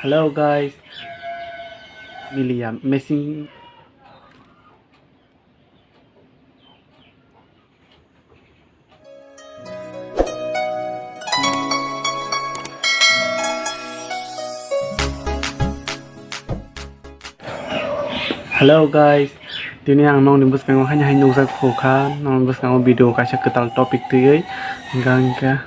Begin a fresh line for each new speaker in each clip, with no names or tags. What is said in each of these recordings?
Hello guys, William missing. Hello guys, dini ang nong nimbus kang hanya hanya usak fuka nong nimbus kang video kasih ketal topik tuyai gangka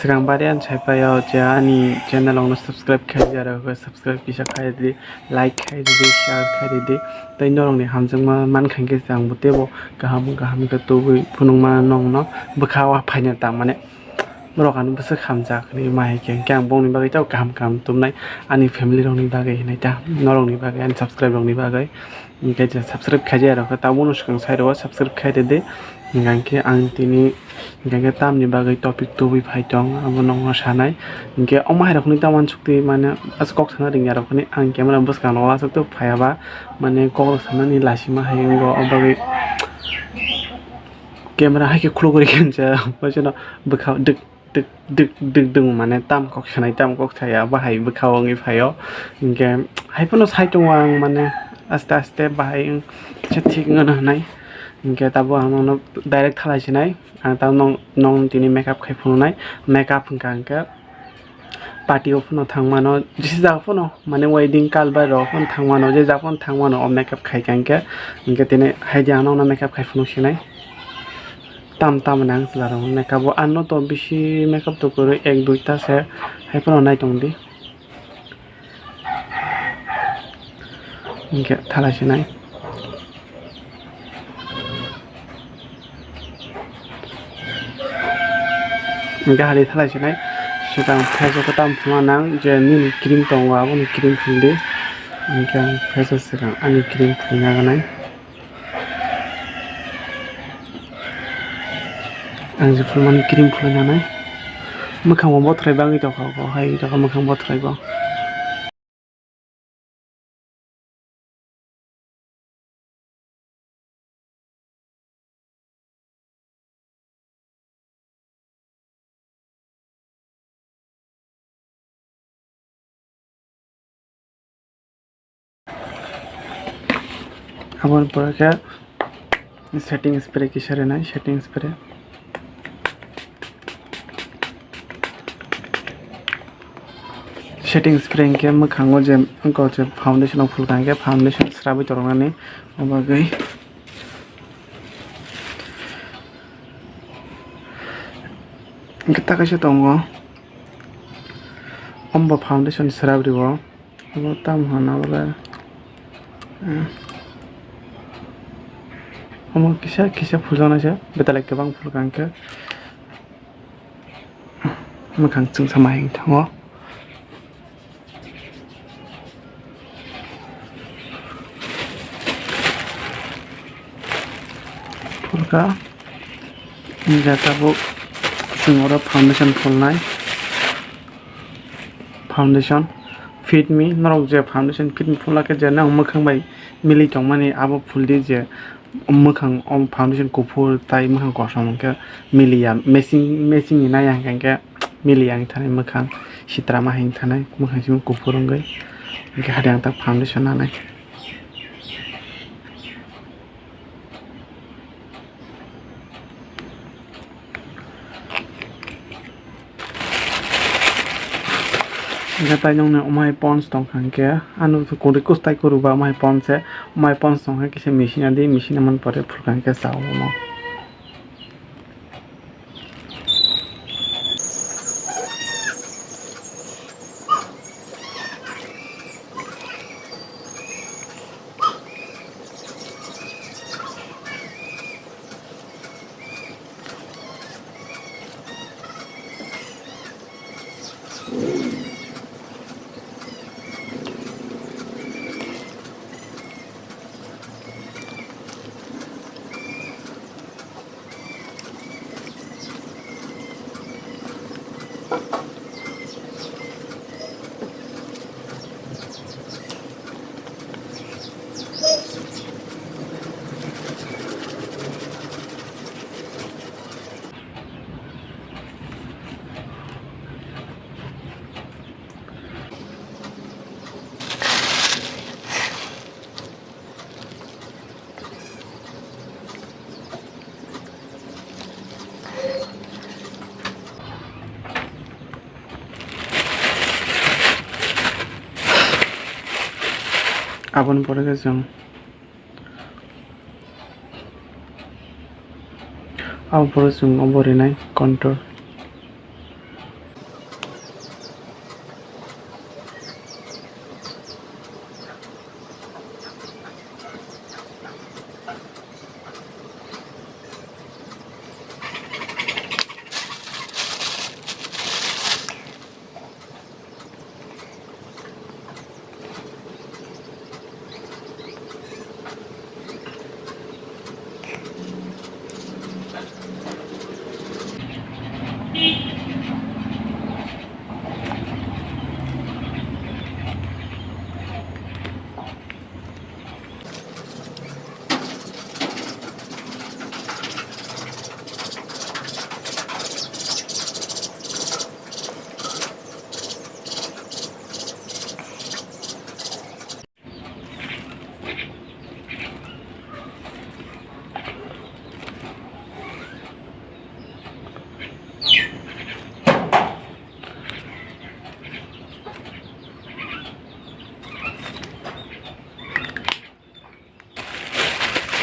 sekarang barian saya payah aja ni channel ong subscribe kai jara ko subscribe bisa kai di like kai di share kai di tai norong ni hamjang ma man khang ke sang butebo gaham ke tu punung ma nong no bakawa phanya ta mane Morokan besok hamjak ni mai keng keng bong ni bagai jauh kam tumnai ani family rong ni bagai nai ta norong ni bagai ani subscribe rong ni bagai ni kai subscribe khai jara ko ta bonus kang sai ro subscribe khai de ngang ke ang tini ngang ke tam ni bagai topic tu bi phai tong abo nong sanai nge omai rok ni taman sukti mane as kok sana ring yarok ni ang camera bus kan wa sok tu phaya ba mane kok sana ni lasima hayengo bagai camera hai ke khlo gori kenja bajana bukhaดึกमाने ताम कक सनाय ताम कक थाया बाहाय बोखावङै फायो इनके हायफोनो साइटवां माने आस्ते आस्ते बाहाय से ठीक ngano होनाय इनके ताबो आंनो डाइरेक्ट खालायसिनाय आं ता नं दिनि मेकआप खायफुनाय मेकआप हंका पार्टी फनो थांमानो जिस जाफनो माने वेडिंग कालबा रो फन थांमानो जे जाफन थांमानो मेकआप खायकांके इनके दिने हायदि आंनो मेकआप खायफुनो सिनाय tam nang selarong makeup ano to bisi makeup to kore ek duita se hai pano nai tong di inke thalai sinai inke hali thalai sinai sudang face ko tam phuma nang je ni cream tong wa bo ni cream phindi inke face sirang ani cream phuna ganai ang je fulman cream fulanya nai mokhang mo thrai bangi to ko hai to mokhang mo thrai ba abon pore ke setting spray ki sare nai setting spray setting spray ke mokhango je ko je foundation full ke foundation srabai torongani obagai kita kaise tongo ombo foundation srabribo obo tam hana bole omo kisa phulana se betalek kebang phulkanke mokhang chung samai thango phulka jata bo singora foundation phulnai foundation fit me norok je foundation fit me phulake je nang mokhang bai mili tongmani abo phuldi je mokhang om foundation kufur tai mokhang kosom ke milia messing ni naya ke milia ni thane mokhang sitra ma hin thane mokhang sim kufur ngai ke hadang ta foundation anai Gata nyong na umay pons tong hangke anu to kuri kustai kuruba umay pons tong hangke se machine adi machine man pore phulkangke sao mo Abon pore ke jong abon pore jong obori nai contour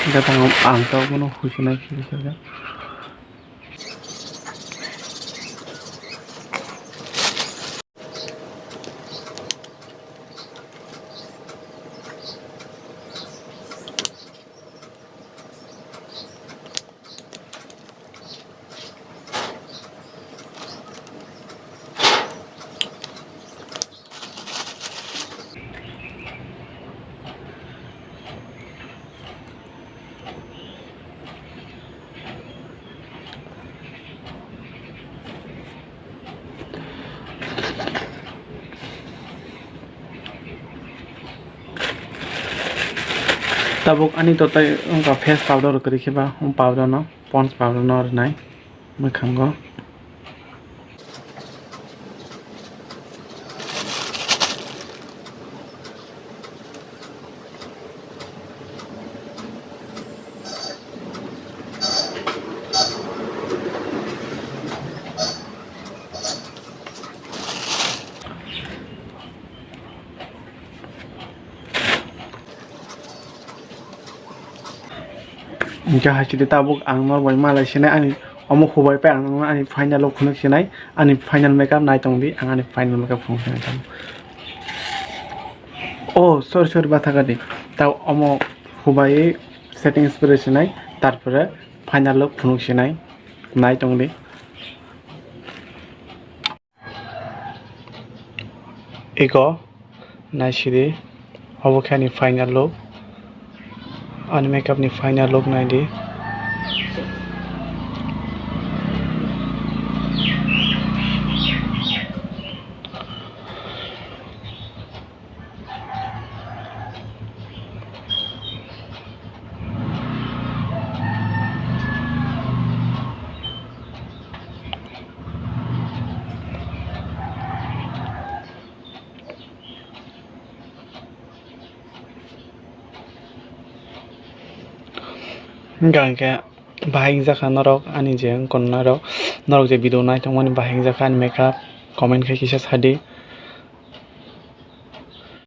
datang angkau mono husinai kiri saja tabuk ani totai ongka face powder kari khiba powder no pons powder no nai Meukap go Jika hasil tabuk ang nor boy malai sinai ani omo hubai pe ang ani final look phunuk sinai ani final makeup nai tongbi ang ani final makeup phunuk sinai tam oh sorry batha gadi tao omo hubai setting spray sinai tarpore final look phunuk sinai nai tongbi ego nai sidi obo khani final look ani makeup ni final look nai di Gangke bahing jaka norok ani je kon norok je video nai tongmani bahing jaka ani makeup comment khai kisa sadi